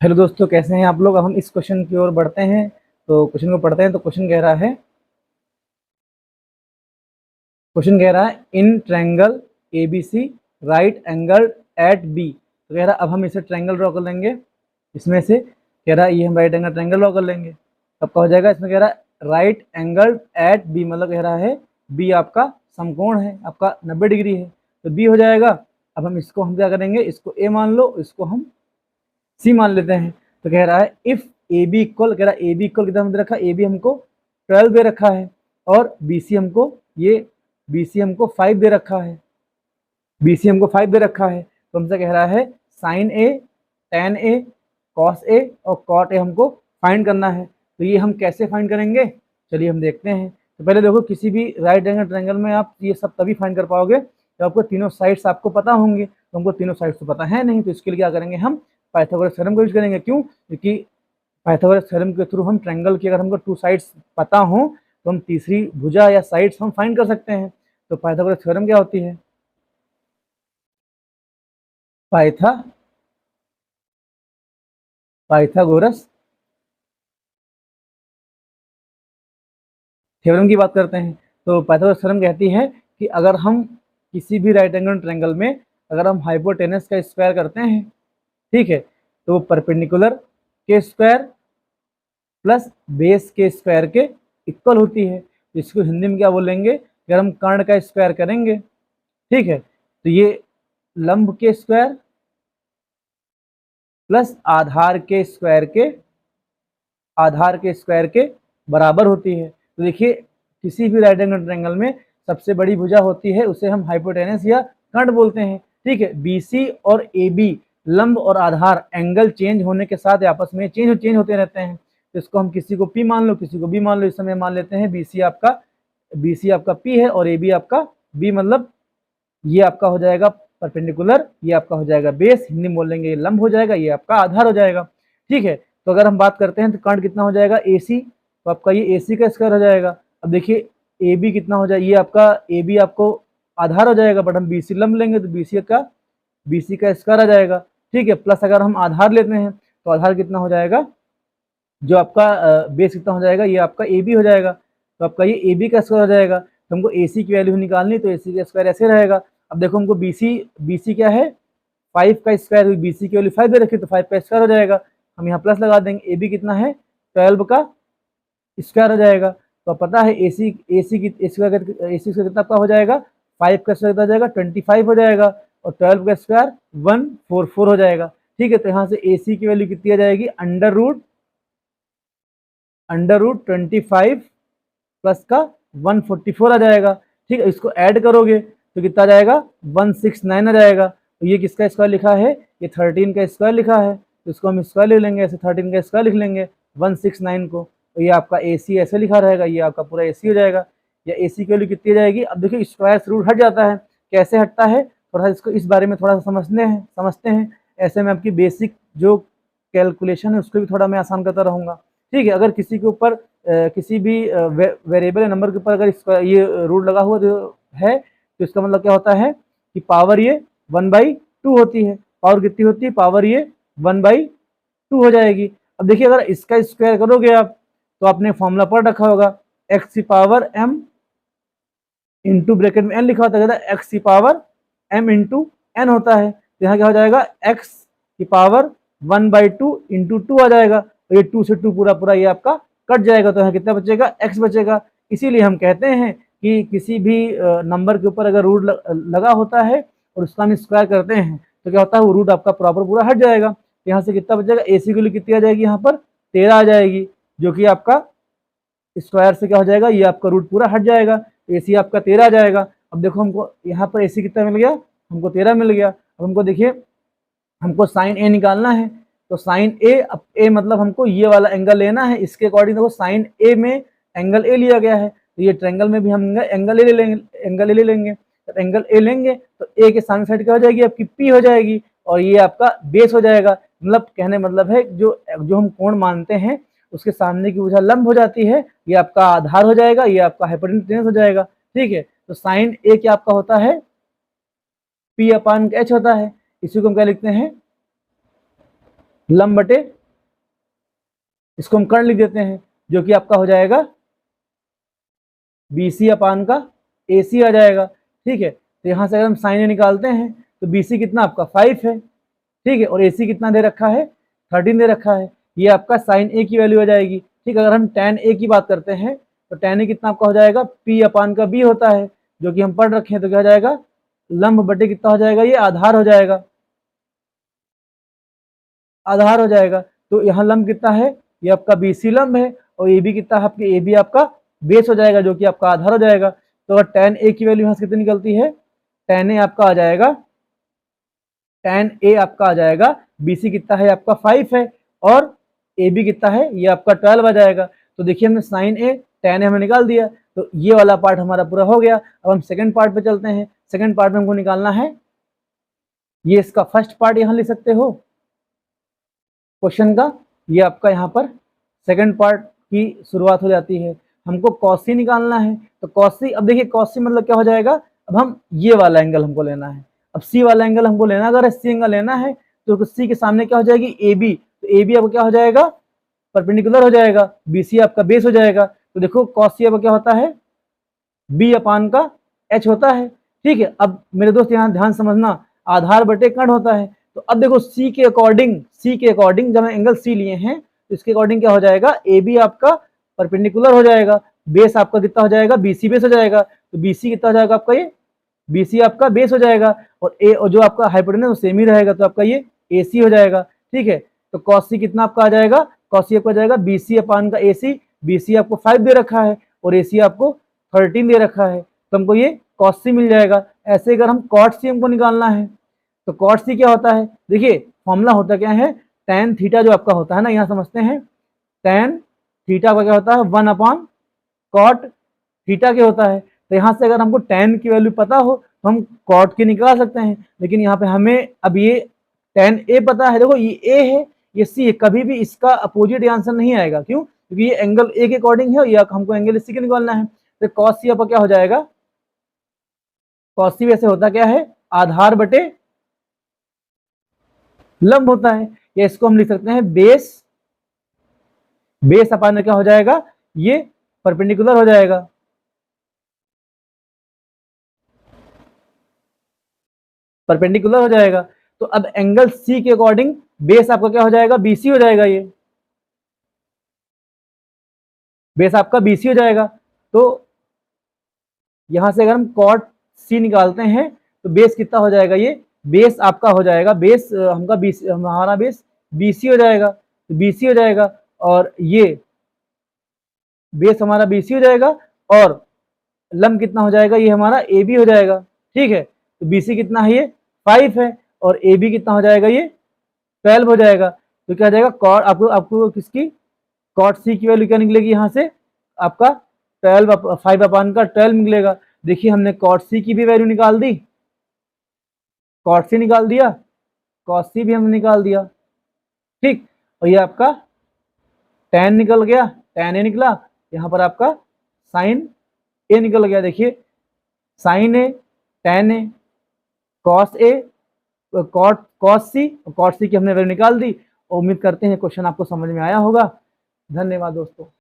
Hello दोस्तों, कैसे हैं आप लोग। अब हम इस क्वेश्चन की ओर बढ़ते हैं। तो क्वेश्चन को पढ़ते हैं। तो क्वेश्चन कह रहा है in triangle A B C right angle at B. तो कह रहा है अब हम इसे ट्रायंगल ड्रॉ कर लेंगे। इसमें से कह रहा है ये हम राइट एंगल ट्रायंगल ड्रॉ कर लेंगे। अब क्या हो जाएगा, इसमें कह रहा है राइट एंगल एट बी, मतलब कह रहा है बी आपका समकोण है, आपका 90 डिग्री है, तो बी हो जाएगा। अब हम क्या करेंगे, इसको ए मान लो, इसको हम सी मान लेते हैं। तो कह रहा है इफ ए बी इक्वल, कह रहा है ए बी इक्वल कितना हमने रखा, ए बी हमको 12 दे रखा है और बी सी हमको बी सी हमको 5 दे रखा है। बी सी हमको 5 दे रखा है। तो हमसे कह रहा है sign A, ten A, cos A और कॉट ए हमको फाइंड करना है। तो ये हम कैसे फाइंड करेंगे, चलिए हम देखते हैं। तो पहले देखो, किसी भी राइट एंगल ट्रायंगल में आप ये सब तभी फाइंड कर पाओगे जब आपको तीनों साइड्स आपको पता होंगे। तो हमको तीनों साइड्स तो पता है नहीं, तो इसके लिए क्या करेंगे, हम पाइथागोरस थ्योरम को यूज करेंगे। क्यों? क्योंकि पाइथागोरस थ्योरम के थ्रू हम ट्रायंगल की अगर हमको टू साइड्स पता हो तो हम तीसरी भुजा या साइड्स हम फाइंड कर सकते हैं। तो पाइथागोरस थ्योरम क्या होती है, पाइथा पाइथागोरस थ्योरम की बात करते हैं। तो पाइथागोरस थ्योरम कहती है कि अगर हम किसी भी राइट एंगल ट्रायंगल में अगर हम हाइपोटेनस का स्क्वायर करते हैं, ठीक है, तो वो परपेंडिकुलर के स्क्वायर प्लस बेस के स्क्वायर के इक्वल होती है। तो इसको हिंदी में क्या बोलेंगे, अगर हम कर्ण का स्क्वायर करेंगे, ठीक है, तो ये लंब के स्क्वायर प्लस आधार के स्क्वायर के बराबर होती है। तो देखिए, किसी भी राइट एंगल ट्रायंगल में सबसे बड़ी भुजा होती है, उसे हम हाइपोटेनस या कर्ण बोलते हैं। ठीक है, बीसी और ए बी लंब और आधार एंगल चेंज होने के साथ आपस में चेंज होते रहते हैं। तो इसको हम किसी को पी मान लो, किसी को बी मान लो। इस समय मान लेते हैं बीसी आपका पी है और ए बी आपका बी, मतलब ये आपका हो जाएगा परपेंडिकुलर, ये आपका हो जाएगा बेस, हिंदी में बोल लेंगे ये लंब हो जाएगा, ये आपका आधार हो जाएगा। ठीक है, तो अगर हम बात करते हैं तो कर्ण कितना हो जाएगा, ए सी, तो आपका ये ए सी का स्क्वायर हो जाएगा। अब देखिए ए बी कितना हो जाएगा, ये आपका ए बी आपको आधार हो जाएगा, बट हम बी सी लंब लेंगे तो बी सी का स्क्वायर आ जाएगा। ठीक है, प्लस अगर हम आधार लेते हैं तो आधार कितना हो जाएगा, जो आपका बेस कितना हो जाएगा, ये आपका ए बी हो जाएगा, तो आपका ये ए बी का स्क्वायर हो जाएगा। तो हमको ए सी की वैल्यू निकालनी, तो ए सी का स्क्वायर ऐसे रहेगा। अब देखो हमको बी सी क्या है, 5 का स्क्वायर, बी सी की वैल्यू 5 दे रखी, तो 5 का स्क्वायर हो जाएगा। हम यहाँ प्लस लगा देंगे, ए बी कितना है, 12 का स्क्वायर हो जाएगा। तो पता है ए सी कितना आपका हो जाएगा, 5 का स्क्वायर कितना हो जाएगा, 25 हो जाएगा, और 12 का स्क्वायर 144 हो जाएगा। ठीक है, तो यहाँ से ए सी की वैल्यू कितनी आ जाएगी, अंडर रूट 25 प्लस का 144 आ जाएगा। ठीक है, इसको ऐड करोगे तो कितना आ जाएगा, 169 आ जाएगा। तो ये किसका स्क्वायर लिखा है, ये 13 का स्क्वायर लिखा है, तो इसको हम स्क्वायर लिख लेंगे, ऐसे 13 का स्क्वायर लिख लेंगे 169 को। तो ये आपका ए सी ऐसे लिखा रहेगा, ये आपका पूरा ए सी हो जाएगा। या ए सी की वैल्यू कितनी आ जाएगी, अब देखिए स्क्वायर से रूट हट जाता है, कैसे हटता है, थोड़ा सा इसको इस बारे में थोड़ा सा समझते हैं। ऐसे में आपकी बेसिक जो कैलकुलेशन है उसको भी थोड़ा मैं आसान करता रहूँगा। ठीक है, अगर किसी के ऊपर किसी भी वेरिएबल नंबर के ऊपर अगर इसका ये रूल लगा हुआ है, तो इसका मतलब क्या होता है कि पावर ये 1/2 होती है। पावर कितनी होती है, पावर ये 1/2 हो जाएगी। अब देखिए अगर इसका स्क्वायर करोगे आप, तो आपने फॉर्मूला पढ़ रखा होगा, एक्स की पावर एम इंटू ब्रैकेट में एन लिखा होता है, एक्स की पावर एम इंटू एन होता है। तो यहाँ क्या हो जाएगा, एक्स की पावर 1/2 इंटू 2 आ जाएगा। तो ये 2 से 2 पूरा पूरा ये आपका कट जाएगा, तो यहाँ कितना बचेगा, एक्स बचेगा। इसीलिए हम कहते हैं कि किसी भी नंबर के ऊपर अगर रूट लगा होता है और उसका हम स्क्वायर करते हैं तो क्या होता है, वो रूट आपका प्रॉपर पूरा हट जाएगा। यहाँ से कितना बचेगा, ए सी की वैल्यू कितनी आ जाएगी, यहाँ पर 13 आ जाएगी, जो कि आपका स्क्वायर से क्या हो जाएगा, ये आपका रूट पूरा हट जाएगा, तो ए सी आपका 13 आ जाएगा। अब देखो हमको यहाँ पर ए सी कितना मिल गया, हमको 13 मिल गया। अब हमको देखिए, हमको साइन ए निकालना है, तो साइन ए, अब ए मतलब हमको ये वाला एंगल लेना है, इसके अकॉर्डिंग देखो साइन ए में एंगल ए लिया गया है, तो ये ट्रायंगल में भी हम एंगल ए ले लेंगे। जब एंगल ए लेंगे तो ए के सामने साइड क्या हो जाएगी, आपकी पी हो जाएगी, और ये आपका बेस हो जाएगा। मतलब कहने मतलब है जो जो हम कोण मानते हैं उसके सामने की भुजा लंब हो जाती है, ये आपका आधार हो जाएगा, ये आपका हाइपोटेनस हो जाएगा। ठीक है, तो साइन ए क्या आपका होता है, पी अपान एच होता है। इसी को हम क्या लिखते हैं, लंब बटे, इसको हम कर्ण लिख देते हैं, जो कि आपका हो जाएगा BC अपान का AC आ जाएगा। ठीक है, तो यहाँ से अगर हम साइन ए निकालते हैं तो BC कितना आपका 5 है। ठीक है, और AC कितना दे रखा है 13 दे रखा है। ये आपका साइन ए की वैल्यू आ जाएगी। ठीक, अगर हम tan ए की बात करते हैं तो tan ए कितना आपका हो जाएगा P अपान का B होता है, जो कि हम पढ़ रखे हैं। तो क्या हो जाएगा लंब बटे कितना हो जाएगा, ये आधार हो जाएगा, आधार हो जाएगा। तो यहाँ लंब कितना है, ये आपका BC लंब है, और ये भी कितना है आपके AB आपका बेस हो जाएगा, जो कि आपका आधार हो जाएगा। तो अगर tan A की वैल्यू यहाँ से कितनी निकलती है, tan A आपका आ जाएगा, tan A आपका आ जाएगा BC कितना है आपका 5 है, और AB कितना है ये आपका 12 आ जाएगा। तो देखिए हमने साइन ए tan A हमें निकाल दिया, तो ये वाला पार्ट हमारा पूरा हो गया। अब हम सेकंड पार्ट पे चलते हैं। सेकंड पार्ट में हमको निकालना है, ये इसका फर्स्ट पार्ट यहाँ लिख सकते हो क्वेश्चन का, ये आपका यहाँ पर सेकंड पार्ट की शुरुआत हो जाती है। हमको कॉसी निकालना है, तो कॉसी, अब देखिए कॉसी मतलब क्या हो जाएगा, अब हम ये वाला एंगल हमको लेना है। अब सी वाला एंगल हमको लेना, अगर सी एंगल लेना है तो सी के सामने क्या हो जाएगी AB, तो AB अब क्या हो जाएगा परपेंडिकुलर हो जाएगा, BC आपका बेस हो जाएगा। तो देखो कॉसी अब क्या होता है B अपान का H होता है। ठीक है, अब मेरे दोस्त यहाँ ध्यान समझना, आधार बटे कर्ण होता है। तो अब देखो C के अकॉर्डिंग जब हम एंगल C लिए हैं तो इसके अकॉर्डिंग क्या हो जाएगा, AB आपका परपेंडिकुलर हो जाएगा, बेस आपका कितना हो जाएगा BC बेस हो जाएगा। तो BC कितना हो जाएगा आपका, ये BC आपका बेस हो जाएगा, और A और जो आपका हाइपोटेनस वो सेम ही रहेगा, तो आपका ये AC हो जाएगा। ठीक है, तो cos C कितना आपका आ जाएगा, cos C आपका आ जाएगा BC अपान का AC, BC आपको 5 दे रखा है और AC आपको 13 दे रखा है, तो हमको ये cos C मिल जाएगा। ऐसे अगर हम cot C हमको निकालना है तो cot C क्या होता है, देखिए फॉर्मूला होता क्या है, tan थीटा जो आपका होता है ना, यहाँ समझते हैं, tan थीटा का क्या होता है 1 अपान cot थीटा क्या होता है। तो यहाँ से अगर हमको tan की वैल्यू पता हो तो हम cot की निकाल सकते हैं, लेकिन यहाँ पे हमें अब ये tan A पता है, देखो ये A है ये C है, कभी भी इसका अपोजिट आंसर नहीं आएगा, क्यों, क्योंकि ये एंगल A के अकॉर्डिंग है, या हमको एंगल C के निकालना है। तो cos C आपका क्या हो जाएगा, cos C वैसे होता क्या है, आधार बटे लंब होता है, या इसको हम लिख सकते हैं बेस, बेस अपान क्या हो जाएगा, ये परपेंडिकुलर हो जाएगा, परपेंडिकुलर हो जाएगा। तो अब एंगल C के अकॉर्डिंग बेस आपका क्या हो जाएगा, BC हो जाएगा, ये बेस आपका BC हो जाएगा। तो यहां से अगर हम cot C निकालते हैं तो बेस कितना हो जाएगा, ये बेस आपका हो जाएगा, बेस हमका BC, हमारा बेस BC हो जाएगा, तो BC हो जाएगा, और ये बेस हमारा BC हो जाएगा, और लंब कितना हो जाएगा, ये हमारा AB हो जाएगा। ठीक है, तो BC कितना है, ये 5 है, और AB कितना हो जाएगा, ये 12 हो जाएगा। तो क्या हो जाएगा कॉट, आपको आपको किसकी कॉट C की वैल्यू क्या निकलेगी, यहाँ से आपका 12 5 अपान का 12 निकलेगा। देखिए हमने कॉट C की भी वैल्यू निकाल दी, कॉट C निकाल दिया, कॉट C भी हमने निकाल दिया। ठीक, और ये आपका tan निकल गया, tan A निकला, यहाँ पर आपका साइन A निकल गया। देखिए sign A, tan A, cos A, cos C की हमने वैल्यू निकाल दी। उम्मीद करते हैं क्वेश्चन आपको समझ में आया होगा। धन्यवाद दोस्तों।